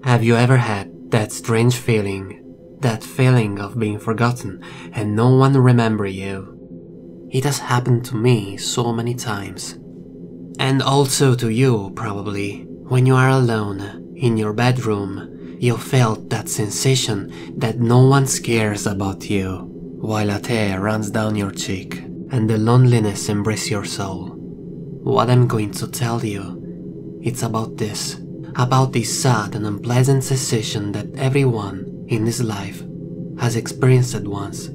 Have you ever had that strange feeling? That feeling of being forgotten and no one remember you? It has happened to me so many times. And also to you, probably. When you are alone, in your bedroom, you felt that sensation that no one cares about you, while a tear runs down your cheek, and the loneliness embraces your soul. What I'm going to tell you, it's about this. About this sad and unpleasant sensation that everyone in this life has experienced once.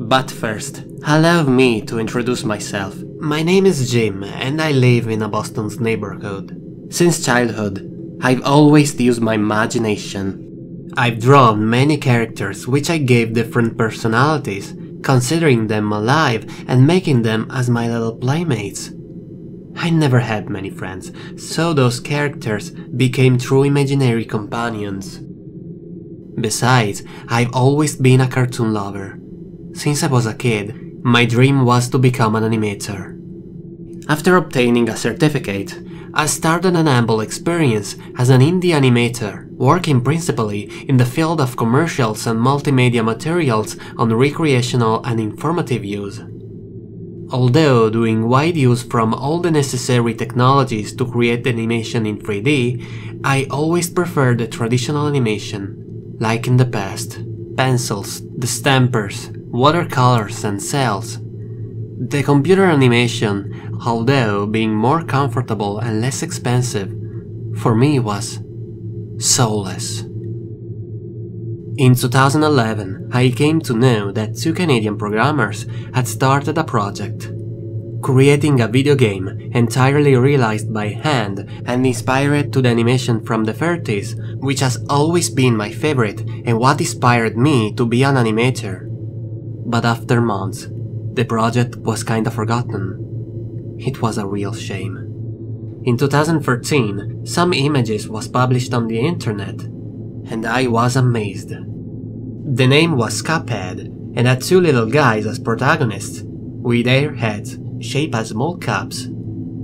But first, allow me to introduce myself. My name is Jim and I live in a Boston's neighborhood. Since childhood, I've always used my imagination. I've drawn many characters which I gave different personalities, considering them alive and making them as my little playmates. I never had many friends, so those characters became true imaginary companions. Besides, I've always been a cartoon lover. Since I was a kid, my dream was to become an animator. After obtaining a certificate, I started an humble experience as an indie animator, working principally in the field of commercials and multimedia materials on recreational and informative use. Although doing wide use from all the necessary technologies to create animation in 3D, I always preferred the traditional animation, like in the past. Pencils, the stampers, watercolors and cells. The computer animation, although being more comfortable and less expensive, for me was soulless. In 2011, I came to know that two Canadian programmers had started a project, creating a video game entirely realized by hand and inspired to the animation from the 30s, which has always been my favorite and what inspired me to be an animator. But after months, the project was kinda forgotten. It was a real shame. In 2013, some images was published on the internet, and I was amazed. The name was Cuphead, and had two little guys as protagonists, with their heads shaped as small cups.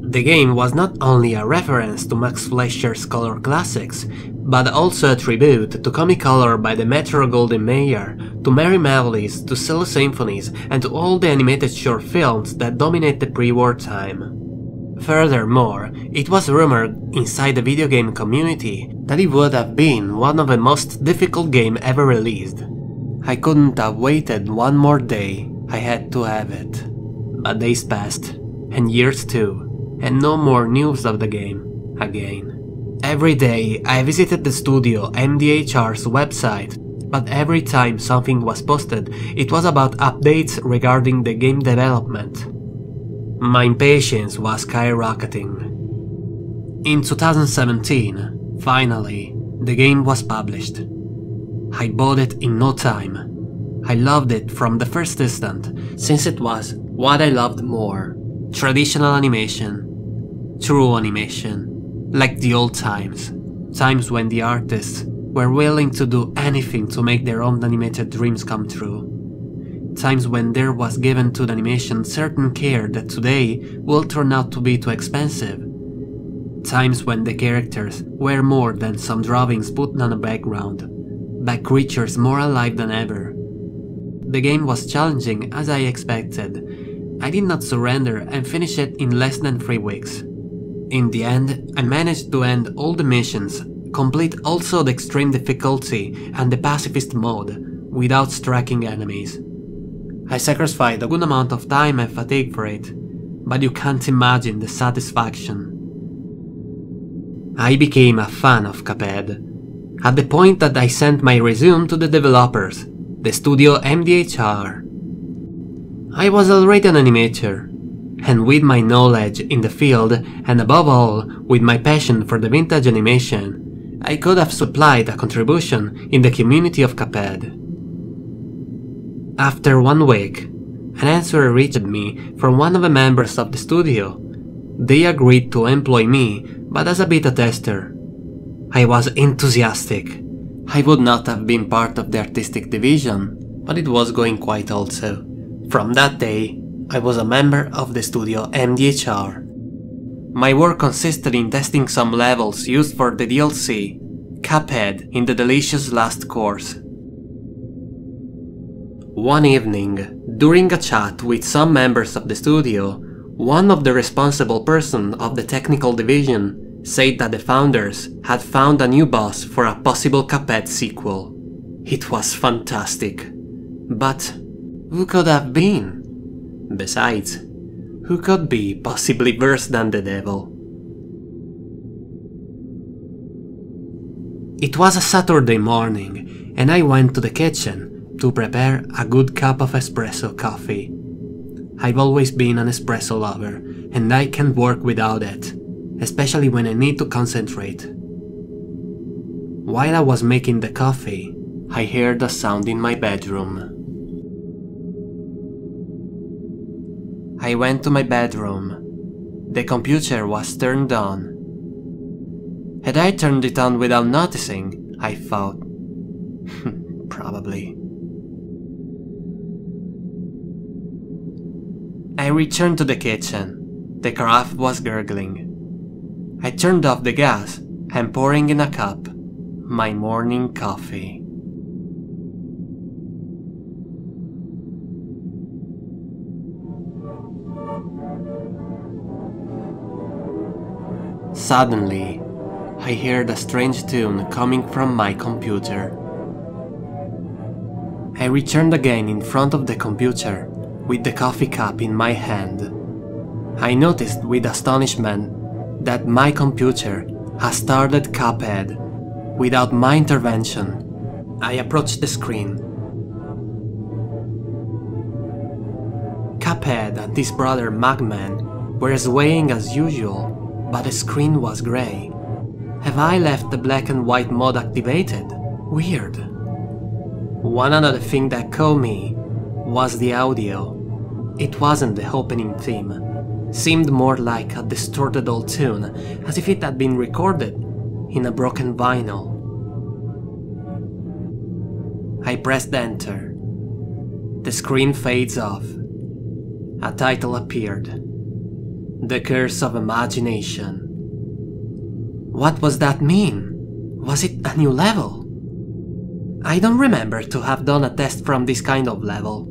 The game was not only a reference to Max Fleischer's color classics, but also a tribute to Comicolor by the Metro-Goldwyn-Mayer, to Merry Melodies, to Silly Symphonies, and to all the animated short films that dominate the pre-war time. Furthermore, it was rumored inside the video game community that it would have been one of the most difficult games ever released. I couldn't have waited one more day, I had to have it. But days passed, and years too, and no more news of the game, again. Every day I visited the StudioMDHR's website, but every time something was posted, it was about updates regarding the game development. My impatience was skyrocketing. In 2017, finally, the game was published. I bought it in no time. I loved it from the first instant, since it was what I loved more. Traditional animation. True animation. Like the old times. Times when the artists were willing to do anything to make their own animated dreams come true. Times when there was given to the animation certain care that today will turn out to be too expensive. Times when the characters were more than some drawings put on a background, but creatures more alive than ever. The game was challenging as I expected. I did not surrender and finished it in less than 3 weeks. In the end, I managed to end all the missions, complete also the extreme difficulty and the pacifist mode, without striking enemies. I sacrificed a good amount of time and fatigue for it, but you can't imagine the satisfaction. I became a fan of Cuphead, at the point that I sent my resume to the developers, the StudioMDHR. I was already an animator, and with my knowledge in the field, and above all, with my passion for the vintage animation, I could have supplied a contribution in the community of Cuphead. After 1 week, an answer reached me from one of the members of the studio, They agreed to employ me, but as a beta tester. I was enthusiastic. I would not have been part of the artistic division, but it was going quite also. From that day, I was a member of the StudioMDHR. My work consisted in testing some levels used for the DLC, Cuphead in the delicious last course. One evening, during a chat with some members of the studio, one of the responsible person of the technical division said that the founders had found a new boss for a possible Cuphead sequel. It was fantastic. But who could have been? Besides, who could be possibly worse than the devil? It was a Saturday morning, and I went to the kitchen to prepare a good cup of espresso coffee. I've always been an espresso lover, and I can't work without it, especially when I need to concentrate. While I was making the coffee, I heard a sound in my bedroom. I went to my bedroom. The computer was turned on. Had I turned it on without noticing, I thought. Probably. I returned to the kitchen. The carafe was gurgling. I turned off the gas and pouring in a cup my morning coffee. Suddenly, I heard a strange tune coming from my computer. I returned again in front of the computer with the coffee cup in my hand. I noticed with astonishment that my computer has started Cuphead without my intervention. I approached the screen. Cuphead and his brother Mugman were swaying as usual, but the screen was grey. Have I left the black and white mode activated? Weird. One other thing that caught me was the audio. It wasn't the opening theme. Seemed more like a distorted old tune, as if it had been recorded in a broken vinyl. I pressed enter. The screen fades off. A title appeared. The Curse of Imagination. What was that mean? Was it a new level? I don't remember to have done a test from this kind of level.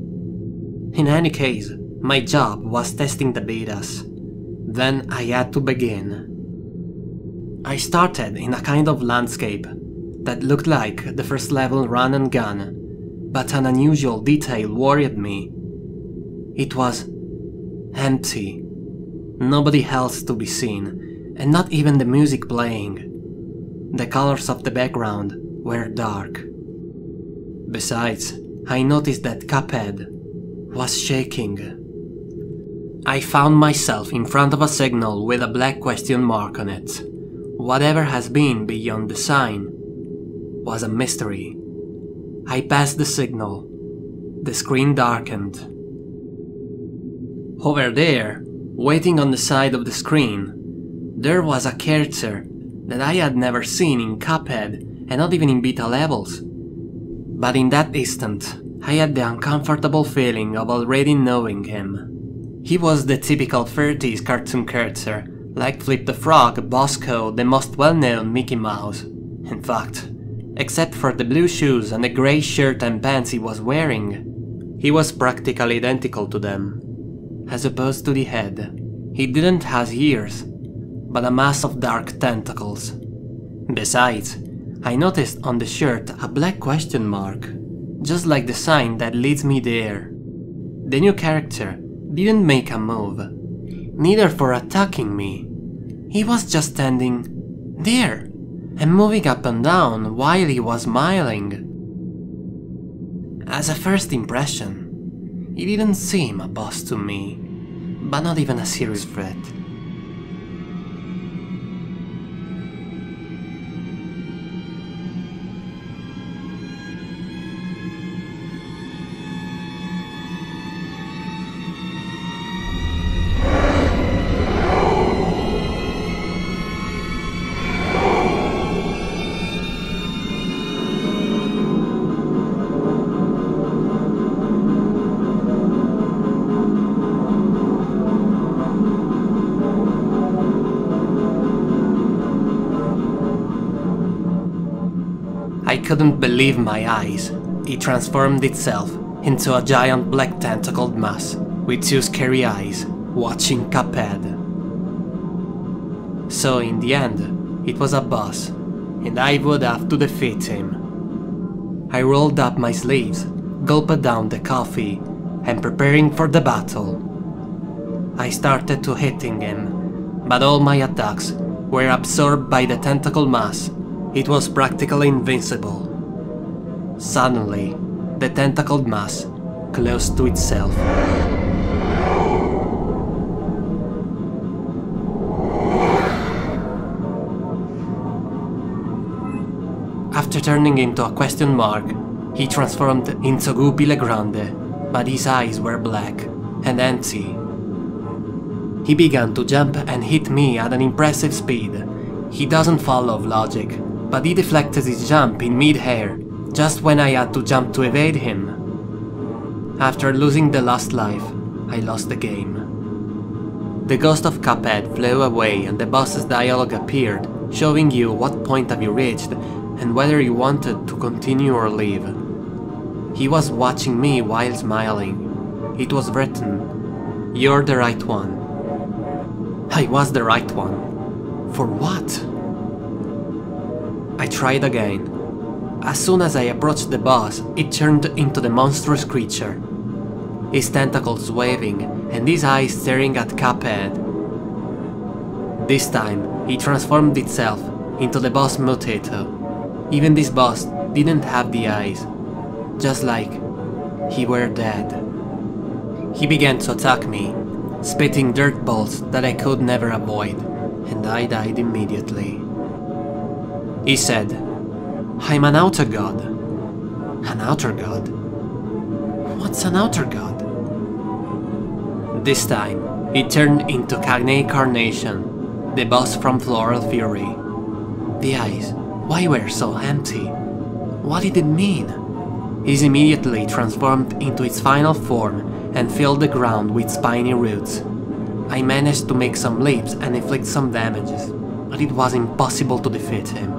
In any case, my job was testing the betas. Then I had to begin. I started in a kind of landscape that looked like the first level run and gun, but an unusual detail worried me. It was empty. Nobody else to be seen, and not even the music playing. The colors of the background were dark. Besides, I noticed that Cuphead was shaking. I found myself in front of a signal with a black question mark on it. Whatever has been beyond the sign was a mystery. I passed the signal. The screen darkened. Over there, waiting on the side of the screen, there was a character that I had never seen in Cuphead and not even in beta levels. But in that instant, I had the uncomfortable feeling of already knowing him. He was the typical 30s cartoon character, like Flip the Frog, Bosco, the most well-known Mickey Mouse. In fact, except for the blue shoes and the grey shirt and pants he was wearing, he was practically identical to them. As opposed to the head, he didn't have ears, but a mass of dark tentacles. Besides, I noticed on the shirt a black question mark, just like the sign that leads me there. The new character didn't make a move, neither for attacking me. He was just standing there and moving up and down while he was smiling. As a first impression, he didn't seem a boss to me, but not even a serious threat. I couldn't believe my eyes. It transformed itself into a giant black tentacled mass with two scary eyes watching Cuphead. So in the end, it was a boss, and I would have to defeat him. I rolled up my sleeves, gulped down the coffee, and preparing for the battle. I started to hitting him, but all my attacks were absorbed by the tentacle mass. It was practically invincible. Suddenly, the tentacled mass closed to itself. After turning into a question mark, he transformed into Guppy Le Grande, but his eyes were black and empty. He began to jump and hit me at an impressive speed. He doesn't follow logic, but he deflected his jump in mid-air, just when I had to jump to evade him. After losing the last life, I lost the game. The ghost of Cuphead flew away and the boss's dialogue appeared, showing you what point have you reached and whether you wanted to continue or leave. He was watching me while smiling. It was written, "You're the right one." I was the right one. For what? I tried again. As soon as I approached the boss, it turned into the monstrous creature. His tentacles waving and his eyes staring at Cuphead. This time, it transformed itself into the boss Mutato. Even this boss didn't have the eyes, just like he were dead. He began to attack me, spitting dirt balls that I could never avoid, and I died immediately. He said, "I'm an outer god." An outer god? What's an outer god? This time, he turned into Keynine Carnation, the boss from Floral Fury. The eyes, why were so empty? What did it mean? He's immediately transformed into its final form and filled the ground with spiny roots. I managed to make some leaps and inflict some damages, but it was impossible to defeat him.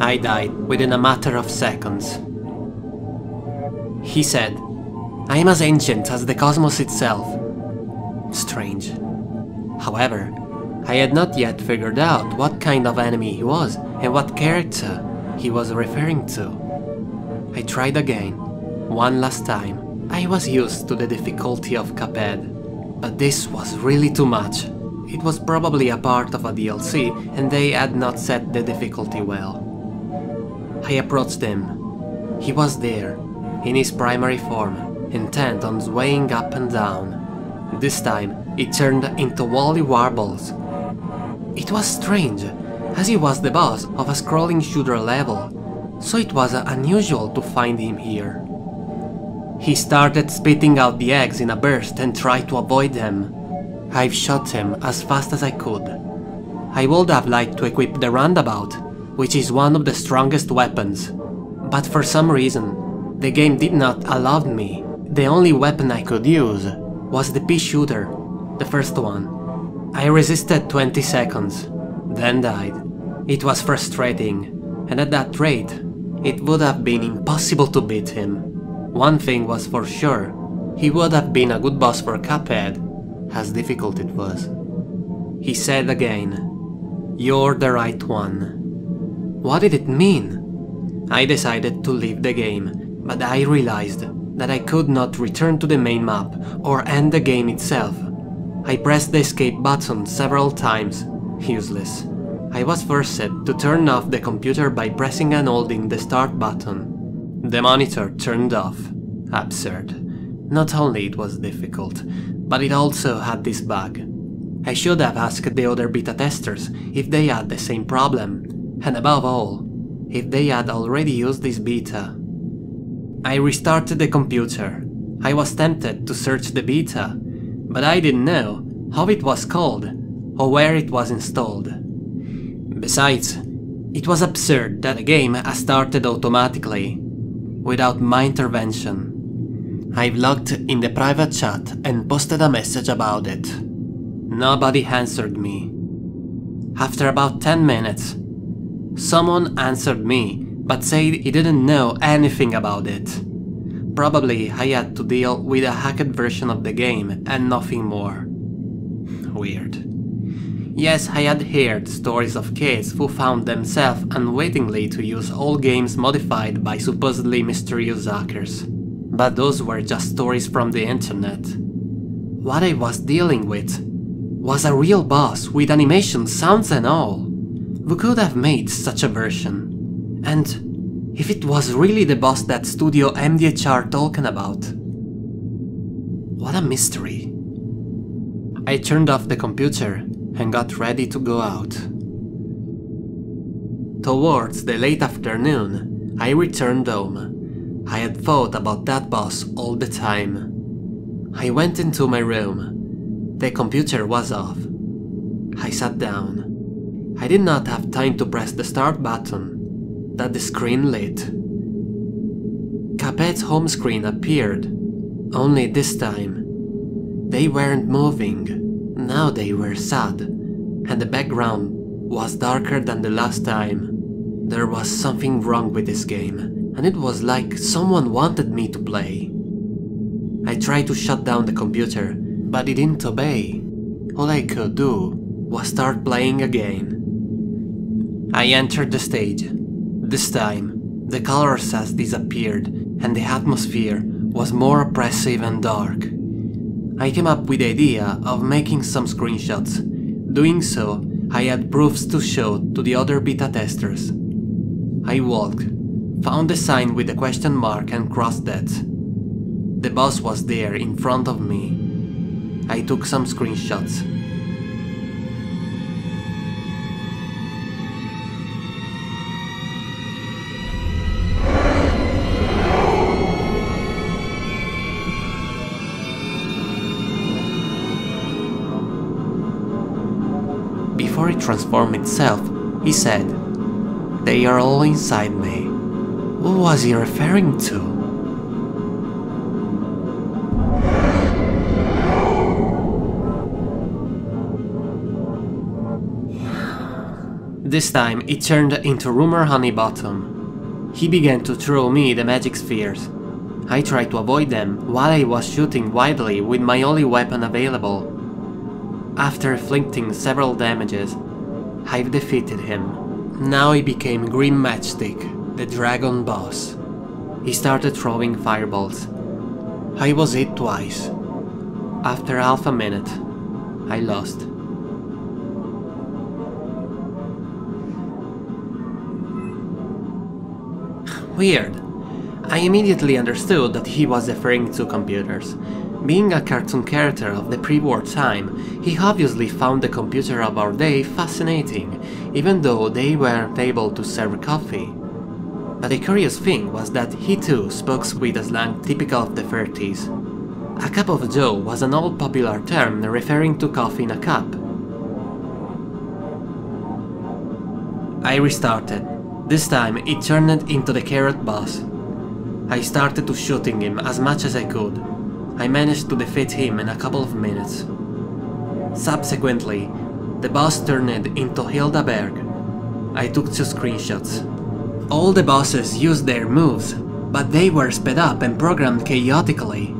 I died within a matter of seconds. He said, "I am as ancient as the cosmos itself." Strange. However, I had not yet figured out what kind of enemy he was and what character he was referring to. I tried again, one last time. I was used to the difficulty of Cuphead, but this was really too much. It was probably a part of a DLC and they had not set the difficulty well. I approached him. He was there, in his primary form, intent on swaying up and down. This time, it turned into woolly warbles. It was strange, as he was the boss of a scrolling shooter level, so it was unusual to find him here. He started spitting out the eggs in a burst and tried to avoid them. I shot him as fast as I could. I would have liked to equip the roundabout, which is one of the strongest weapons, but for some reason, the game did not allow me. The only weapon I could use was the pea shooter, the first one. I resisted 20 seconds, then died. It was frustrating, and at that rate, it would have been impossible to beat him. One thing was for sure, he would have been a good boss for Cuphead, as difficult it was. He said again, "You're the right one." What did it mean? I decided to leave the game, but I realized that I could not return to the main map or end the game itself. I pressed the escape button several times. Useless. I was forced to turn off the computer by pressing and holding the start button. The monitor turned off. Absurd. Not only it was difficult, but it also had this bug. I should have asked the other beta testers if they had the same problem, and above all, if they had already used this beta. I restarted the computer. I was tempted to search the beta, but I didn't know how it was called or where it was installed. Besides, it was absurd that the game has started automatically, without my intervention. I've logged in the private chat and posted a message about it. Nobody answered me. After about 10 minutes, someone answered me but said he didn't know anything about it. Probably I had to deal with a hacked version of the game and nothing more. Weird. Yes, I had heard stories of kids who found themselves unwittingly to use old games modified by supposedly mysterious hackers. But those were just stories from the internet. What I was dealing with was a real boss with animation, sounds and all. Who could have made such a version? And if it was really the boss that StudioMDHR talking about? What a mystery. I turned off the computer and got ready to go out. Towards the late afternoon, I returned home. I had thought about that boss all the time. I went into my room. The computer was off. I sat down. I did not have time to press the start button, that the screen lit. Cuphead's home screen appeared, only this time they weren't moving. Now they were sad, and the background was darker than the last time. There was something wrong with this game, and it was like someone wanted me to play. I tried to shut down the computer, but it didn't obey. All I could do was start playing again. I entered the stage. This time, the colors had disappeared, and the atmosphere was more oppressive and dark. I came up with the idea of making some screenshots. Doing so, I had proofs to show to the other beta testers. I walked, found the sign with the question mark and crossed that. The boss was there in front of me. I took some screenshots. Before it transformed itself, he said, "They are all inside me." Who was he referring to? This time it turned into Rumor Honeybottom. He began to throw me the magic spheres. I tried to avoid them while I was shooting wildly with my only weapon available. After inflicting several damages, I've defeated him. Now he became Green Matchstick, the dragon boss. He started throwing fireballs. I was hit twice. After half a minute, I lost. Weird. I immediately understood that he was referring to computers. Being a cartoon character of the pre-war time, he obviously found the computer of our day fascinating, even though they weren't able to serve coffee. But the curious thing was that he too spoke with a slang typical of the 30s. A cup of joe was an old popular term referring to coffee in a cup. I restarted. This time it turned into the carrot boss. I started to shooting him as much as I could. I managed to defeat him in a couple of minutes. Subsequently, the boss turned into Hildaberg. I took 2 screenshots. All the bosses used their moves, but they were sped up and programmed chaotically.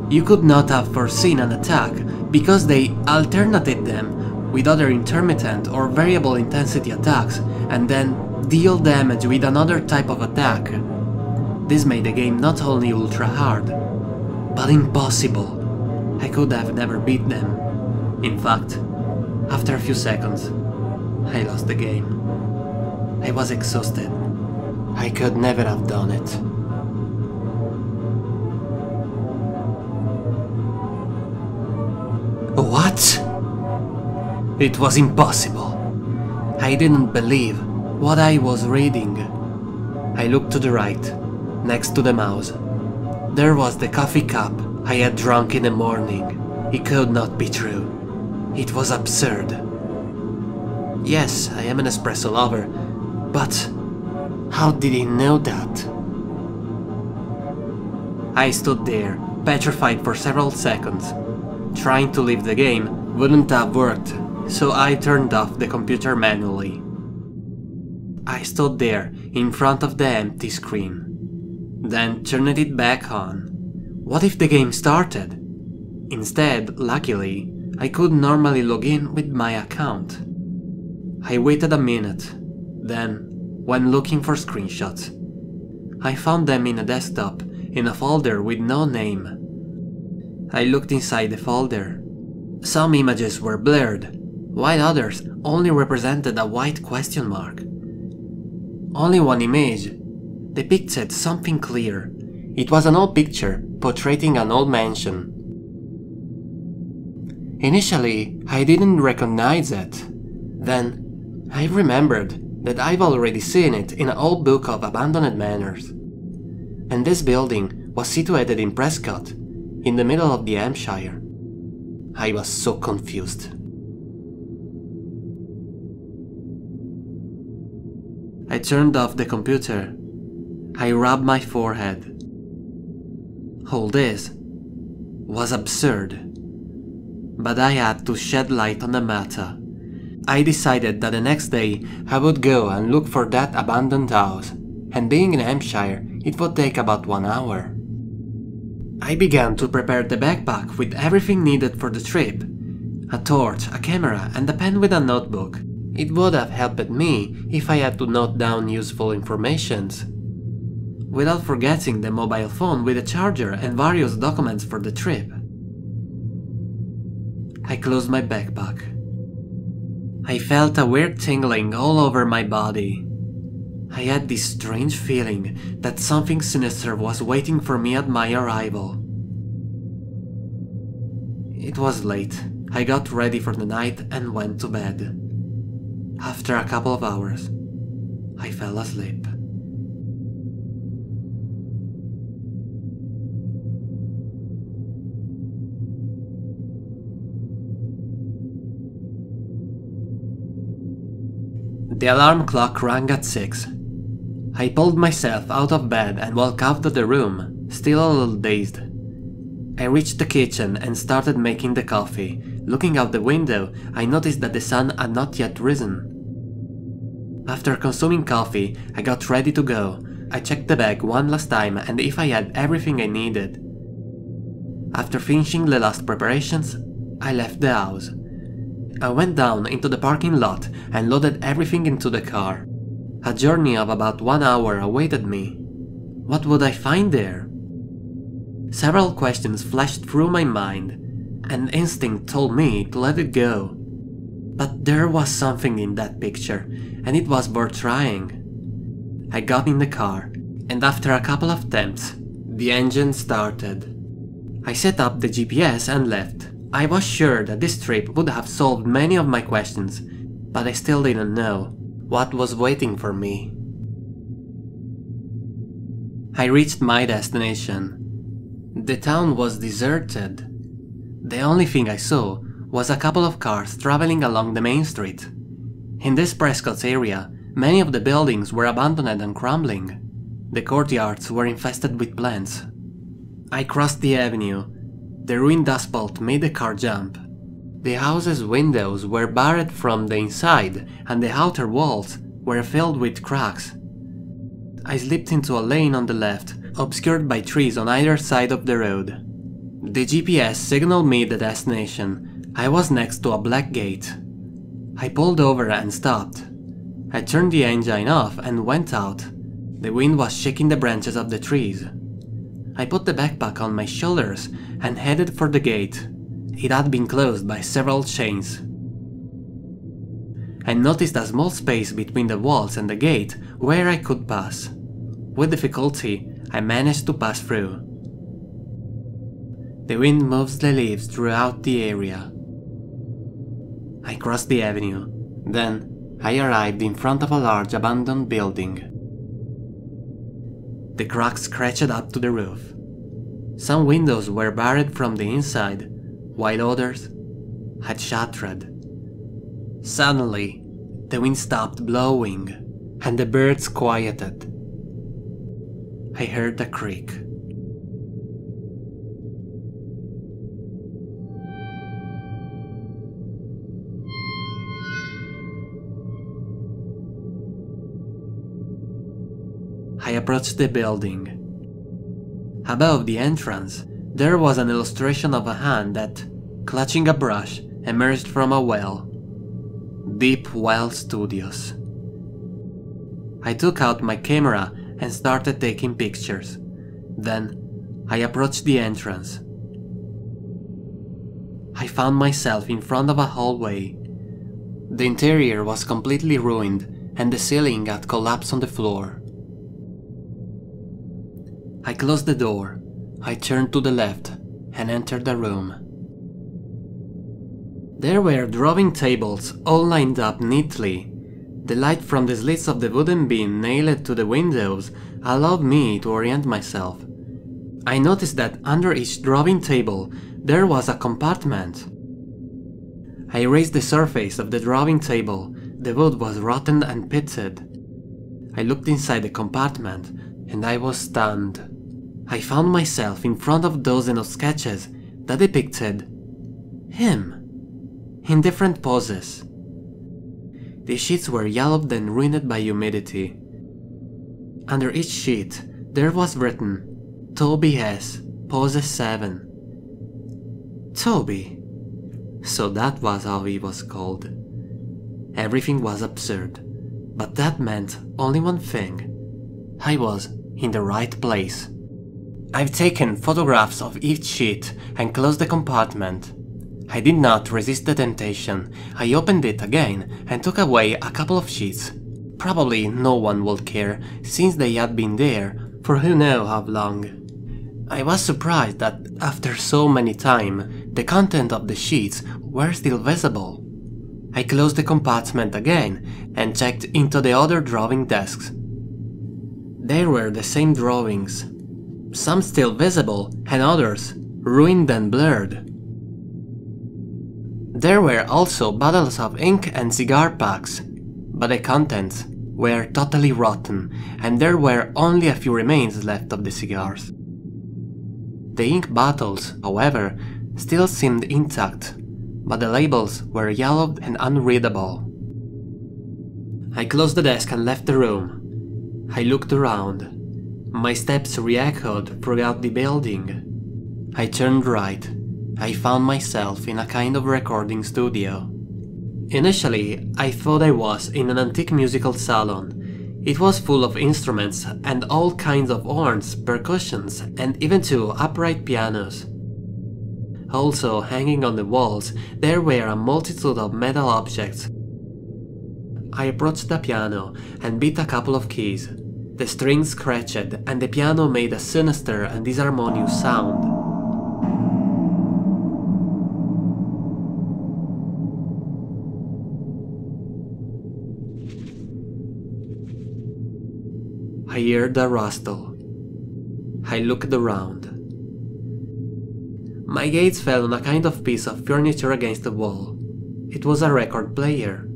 You could not have foreseen an attack because they alternated them with other intermittent or variable intensity attacks and then deal damage with another type of attack. This made the game not only ultra hard, but impossible. I could have never beat them. In fact, after a few seconds, I lost the game. I was exhausted. I could never have done it. What? It was impossible. I didn't believe what I was reading. I looked to the right, next to the mouse. There was the coffee cup I had drunk in the morning. It could not be true. It was absurd. Yes, I am an espresso lover, but how did he know that? I stood there, petrified for several seconds. Trying to leave the game wouldn't have worked, so I turned off the computer manually. I stood there, in front of the empty screen. Then turned it back on. What if the game started? Instead, luckily, I could normally log in with my account. I waited a minute. Then, when looking for screenshots, I found them in a desktop, in a folder with no name. I looked inside the folder. Some images were blurred, while others only represented a white question mark. Only one image depicted something clear. It was an old picture portraying an old mansion. Initially, I didn't recognize it. Then, I remembered that I've already seen it in an old book of abandoned manors. And this building was situated in Prescott, in the middle of the Hampshire. I was so confused. I turned off the computer. I rubbed my forehead. All this was absurd. But I had to shed light on the matter. I decided that the next day I would go and look for that abandoned house, and being in Hampshire, it would take about 1 hour. I began to prepare the backpack with everything needed for the trip. A torch, a camera, and a pen with a notebook. It would have helped me if I had to note down useful information. Without forgetting the mobile phone with a charger and various documents for the trip. I closed my backpack. I felt a weird tingling all over my body. I had this strange feeling that something sinister was waiting for me at my arrival. It was late. I got ready for the night and went to bed. After a couple of hours, I fell asleep. The alarm clock rang at 6. I pulled myself out of bed and walked out of the room, still a little dazed. I reached the kitchen and started making the coffee. Looking out the window, I noticed that the sun had not yet risen. After consuming coffee, I got ready to go. I checked the bag one last time and if I had everything I needed. After finishing the last preparations, I left the house. I went down into the parking lot and loaded everything into the car. A journey of about 1 hour awaited me. What would I find there? Several questions flashed through my mind, and instinct told me to let it go. But there was something in that picture, and it was worth trying. I got in the car, and after a couple of attempts, the engine started. I set up the GPS and left. I was sure that this trip would have solved many of my questions, but I still didn't know what was waiting for me. I reached my destination. The town was deserted. The only thing I saw was a couple of cars traveling along the main street. In this Prescott area, many of the buildings were abandoned and crumbling. The courtyards were infested with plants. I crossed the avenue. The ruined asphalt made the car jump. The house's windows were barred from the inside and the outer walls were filled with cracks. I slipped into a lane on the left, obscured by trees on either side of the road. The GPS signaled me the destination. I was next to a black gate. I pulled over and stopped. I turned the engine off and went out. The wind was shaking the branches of the trees. I put the backpack on my shoulders and headed for the gate. It had been closed by several chains. I noticed a small space between the walls and the gate where I could pass. With difficulty, I managed to pass through. The wind moves the leaves throughout the area. I crossed the avenue. Then, I arrived in front of a large abandoned building. The cracks scratched up to the roof. Some windows were barred from the inside, while others had shattered. Suddenly, the wind stopped blowing, and the birds quieted. I heard a creak. I approached the building. Above the entrance, there was an illustration of a hand that, clutching a brush, emerged from a well. Deep Well Studios. I took out my camera and started taking pictures. Then, I approached the entrance. I found myself in front of a hallway. The interior was completely ruined and the ceiling had collapsed on the floor. I closed the door, I turned to the left and entered the room. There were drawing tables all lined up neatly. The light from the slits of the wooden beam nailed to the windows allowed me to orient myself. I noticed that under each drawing table there was a compartment. I raised the surface of the drawing table. The wood was rotten and pitted. I looked inside the compartment and I was stunned. I found myself in front of dozens of sketches that depicted him in different poses. The sheets were yellowed and ruined by humidity. Under each sheet there was written Toby S, Pose 7. Toby. So that was how he was called. Everything was absurd, but that meant only one thing. I was in the right place. I've taken photographs of each sheet and closed the compartment. I did not resist the temptation. I opened it again and took away a couple of sheets. Probably no one would care, since they had been there for who knows how long. I was surprised that after so many time, the content of the sheets were still visible. I closed the compartment again and checked into the other drawing desks. There were the same drawings, some still visible and others ruined and blurred. There were also bottles of ink and cigar packs, but the contents were totally rotten and there were only a few remains left of the cigars. The ink bottles, however, still seemed intact, but the labels were yellowed and unreadable. I closed the desk and left the room. I looked around. My steps re-echoed throughout the building. I turned right. I found myself in a kind of recording studio. Initially, I thought I was in an antique musical salon. It was full of instruments and all kinds of horns, percussions, and even 2 upright pianos. Also, hanging on the walls, there were a multitude of metal objects. I approached the piano and beat a couple of keys. The strings scratched and the piano made a sinister and disharmonious sound. I heard a rustle. I looked around. My gaze fell on a kind of piece of furniture against the wall. It was a record player.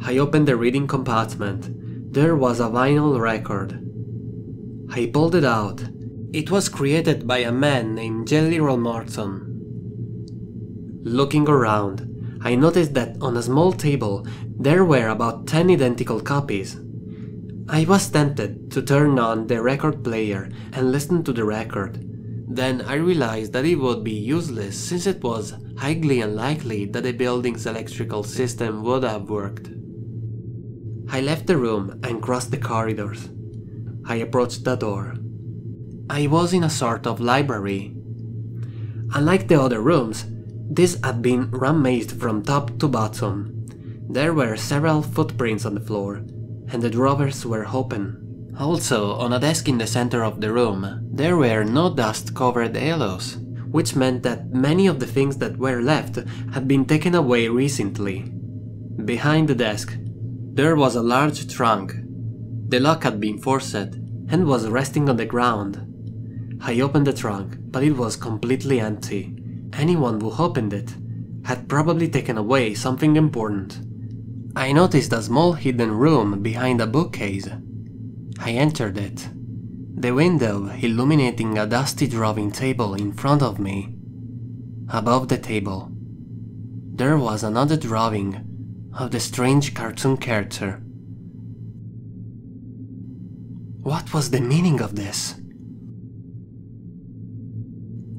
I opened the reading compartment. There was a vinyl record. I pulled it out. It was created by a man named Jelly Roll Morton. Looking around, I noticed that on a small table there were about 10 identical copies. I was tempted to turn on the record player and listen to the record. Then I realized that it would be useless since it was highly unlikely that the building's electrical system would have worked. I left the room and crossed the corridors. I approached the door. I was in a sort of library. Unlike the other rooms, this had been rummaged from top to bottom. There were several footprints on the floor, and the drawers were open. Also, on a desk in the center of the room, there were no dust-covered halos, which meant that many of the things that were left had been taken away recently. Behind the desk, there was a large trunk. The lock had been forced and was resting on the ground. I opened the trunk, but it was completely empty. Anyone who opened it had probably taken away something important. I noticed a small hidden room behind a bookcase. I entered it. The window illuminating a dusty drawing table in front of me. Above the table, there was another drawing of the strange cartoon character. What was the meaning of this?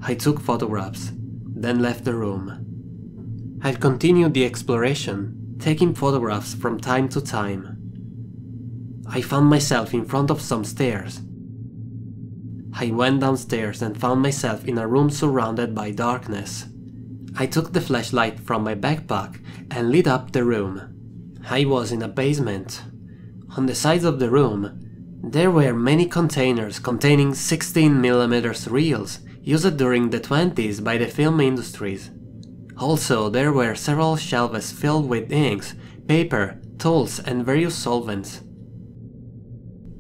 I took photographs, then left the room. I continued the exploration, taking photographs from time to time. I found myself in front of some stairs. I went downstairs and found myself in a room surrounded by darkness. I took the flashlight from my backpack and lit up the room. I was in a basement. On the sides of the room, there were many containers containing 16mm reels used during the 20s by the film industries. Also, there were several shelves filled with inks, paper, tools, and various solvents.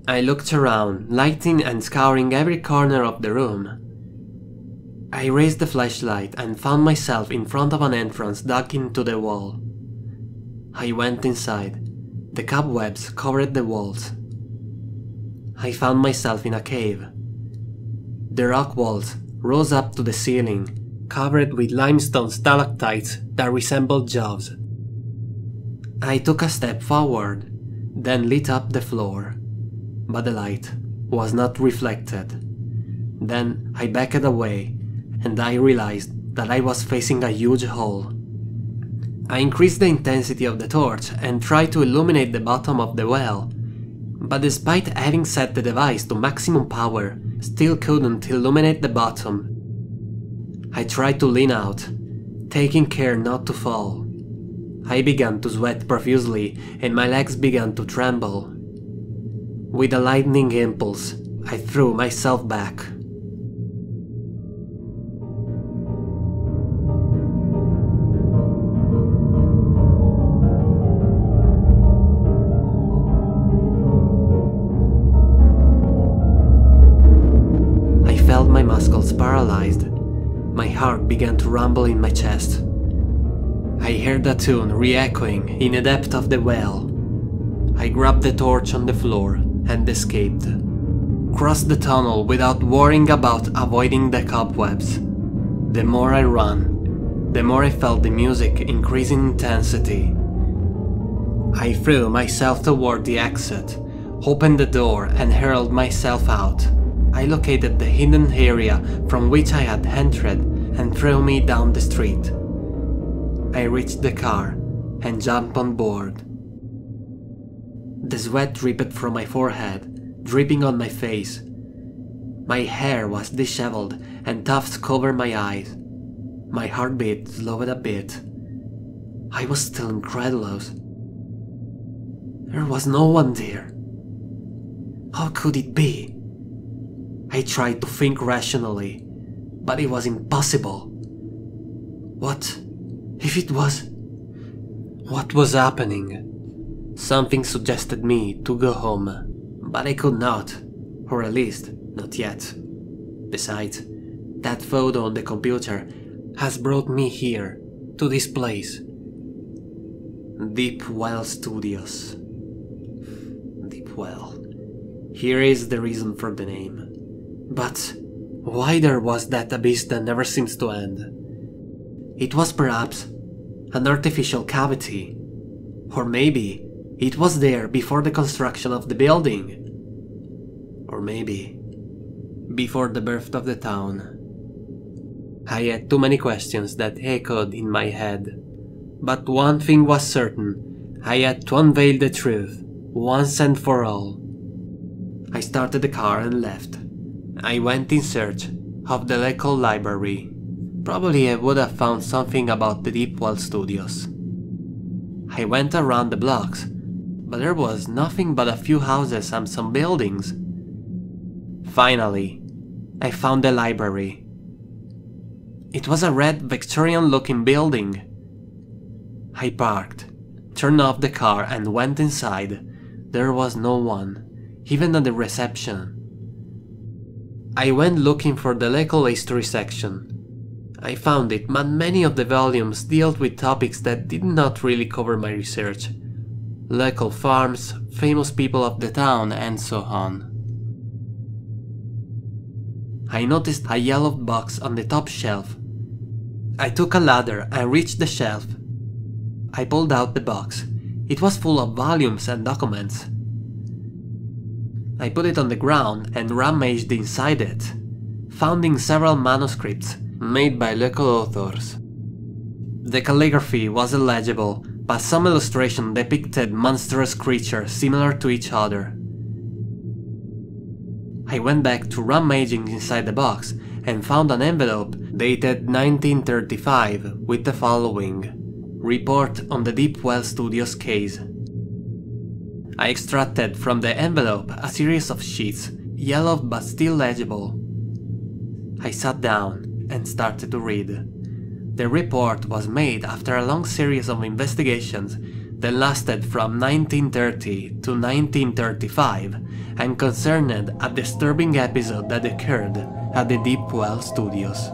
I looked around, lighting and scouring every corner of the room. I raised the flashlight and found myself in front of an entrance dug into the wall. I went inside. The cobwebs covered the walls. I found myself in a cave. The rock walls rose up to the ceiling, covered with limestone stalactites that resembled jaws. I took a step forward, then lit up the floor, but the light was not reflected. Then I backed away, and I realized that I was facing a huge hole. I increased the intensity of the torch and tried to illuminate the bottom of the well, but despite having set the device to maximum power, still couldn't illuminate the bottom. I tried to lean out, taking care not to fall. I began to sweat profusely and my legs began to tremble. With a lightning impulse, I threw myself back. I felt my muscles paralyzed. My heart began to rumble in my chest. I heard the tune re-echoing in the depth of the well. I grabbed the torch on the floor and escaped. Crossed the tunnel without worrying about avoiding the cobwebs. The more I ran, the more I felt the music increase in intensity. I threw myself toward the exit, opened the door and hurled myself out. I located the hidden area from which I had entered and threw me down the street. I reached the car and jumped on board. The sweat dripped from my forehead, dripping on my face. My hair was disheveled and tufts covered my eyes. My heartbeat slowed a bit. I was still incredulous. There was no one there. How could it be? I tried to think rationally, but it was impossible. What if it was? What was happening? Something suggested me to go home, but I could not, or at least not yet. Besides, that photo on the computer has brought me here, to this place. Deep Well Studios. Deep Well. Here is the reason for the name. But why there was that abyss that never seems to end? It was perhaps an artificial cavity. Or maybe it was there before the construction of the building. Or maybe before the birth of the town. I had too many questions that echoed in my head. But one thing was certain, I had to unveil the truth, once and for all. I started the car and left. I went in search of the local library. Probably I would have found something about the Deep Well Studios. I went around the blocks, but there was nothing but a few houses and some buildings. Finally, I found the library. It was a red Victorian-looking building. I parked, turned off the car and went inside. There was no one, even at the reception. I went looking for the local history section. I found it, but many of the volumes dealt with topics that did not really cover my research. Local farms, famous people of the town, and so on. I noticed a yellow box on the top shelf. I took a ladder and reached the shelf. I pulled out the box. It was full of volumes and documents. I put it on the ground and rummaged inside it, finding several manuscripts made by local authors. The calligraphy was illegible, but some illustrations depicted monstrous creatures similar to each other. I went back to rummaging inside the box and found an envelope dated 1935 with the following: Report on the Deep Well Studios case. I extracted from the envelope a series of sheets, yellow but still legible. I sat down and started to read. The report was made after a long series of investigations that lasted from 1930 to 1935 and concerned a disturbing episode that occurred at the Deep Well Studios.